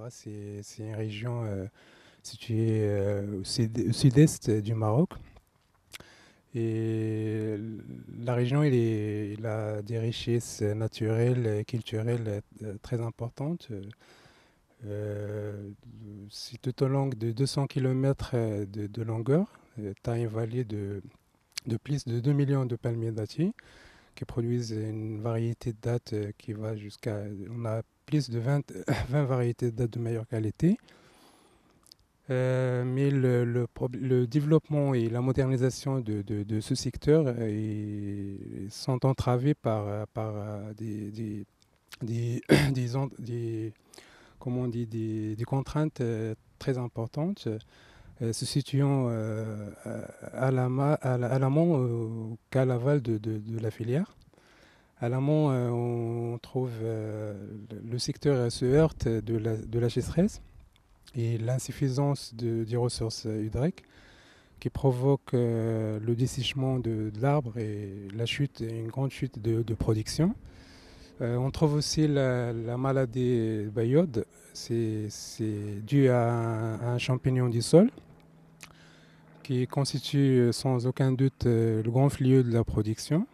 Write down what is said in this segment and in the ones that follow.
C'est une région située au sud-est du Maroc. Et la région elle a des richesses naturelles et culturelles très importantes. C'est tout au long de 200 km de longueur. Tu as une vallée de plus de 2 millions de palmiers dattiers qui produisent une variété de dattes qui va jusqu'à... On a plus de 20 variétés de dattes de meilleure qualité. Mais le développement et la modernisation de ce secteur sont entravés par des, comment on dit, des contraintes très importantes, se situant à l'amont qu'à l'aval de la filière. À l'amont, on trouve le secteur se heurte de la sécheresse et l'insuffisance des ressources hydriques qui provoque le dessèchement de l'arbre et une grande chute de production. On trouve aussi la maladie bayode, c'est dû à un champignon du sol qui constitue sans aucun doute le grand fléau de la production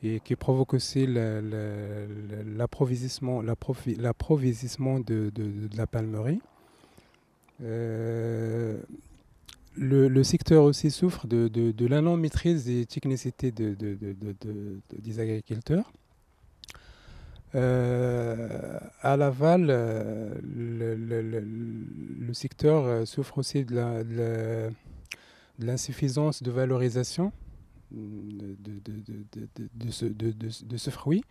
et qui provoque aussi l'approvisionnement de la palmerie. Le secteur aussi souffre de la non-maîtrise des technicités des agriculteurs. À l'aval, le secteur souffre aussi de l'insuffisance de valorisation de ce fruit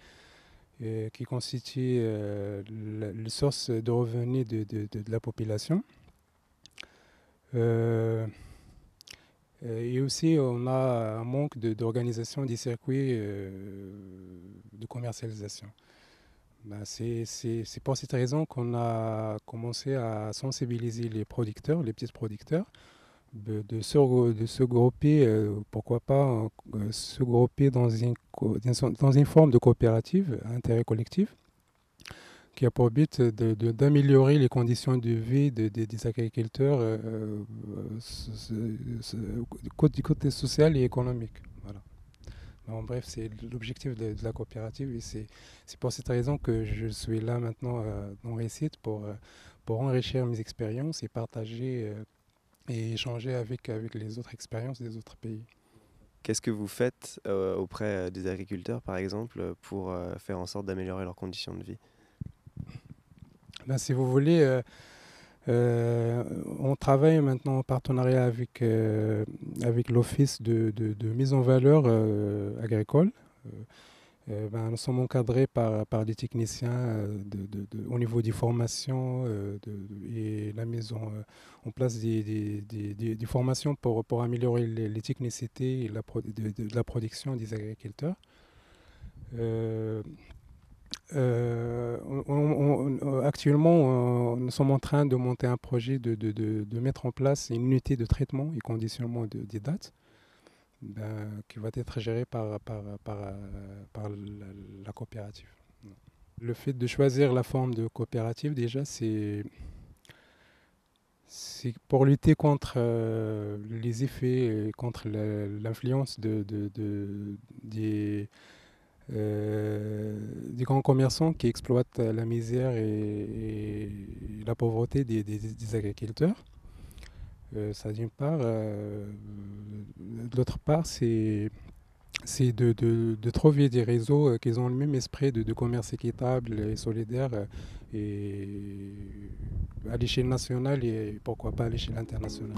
qui constitue la source de revenus de la population. Et aussi, on a un manque d'organisation des circuits de commercialisation. C'est pour cette raison qu'on a commencé à sensibiliser les producteurs, les petits producteurs, de se grouper, pourquoi pas se grouper dans une forme de coopérative à intérêt collectif qui a pour but d'améliorer les conditions de vie des agriculteurs du côté social et économique. Voilà. En bref, c'est l'objectif de la coopérative et c'est pour cette raison que je suis là maintenant dans Récite pour enrichir mes expériences et partager et échanger avec les autres expériences des autres pays. Qu'est-ce que vous faites auprès des agriculteurs, par exemple, pour faire en sorte d'améliorer leurs conditions de vie ? Si vous voulez, on travaille maintenant en partenariat avec l'Office de mise en valeur agricole. Nous sommes encadrés par des techniciens au niveau des formations et la mise en place des formations pour améliorer les technicités et de la production des agriculteurs. Actuellement, nous sommes en train de monter un projet de mettre en place une unité de traitement et conditionnement des dattes qui va être gérée par la coopérative. Le fait de choisir la forme de coopérative, déjà, c'est pour lutter contre les effets, contre l'influence des grands commerçants qui exploitent la misère et la pauvreté des agriculteurs. Ça d'une part. D'autre part, c'est de trouver des réseaux qui ont le même esprit de commerce équitable et solidaire et à l'échelle nationale et pourquoi pas à l'échelle internationale.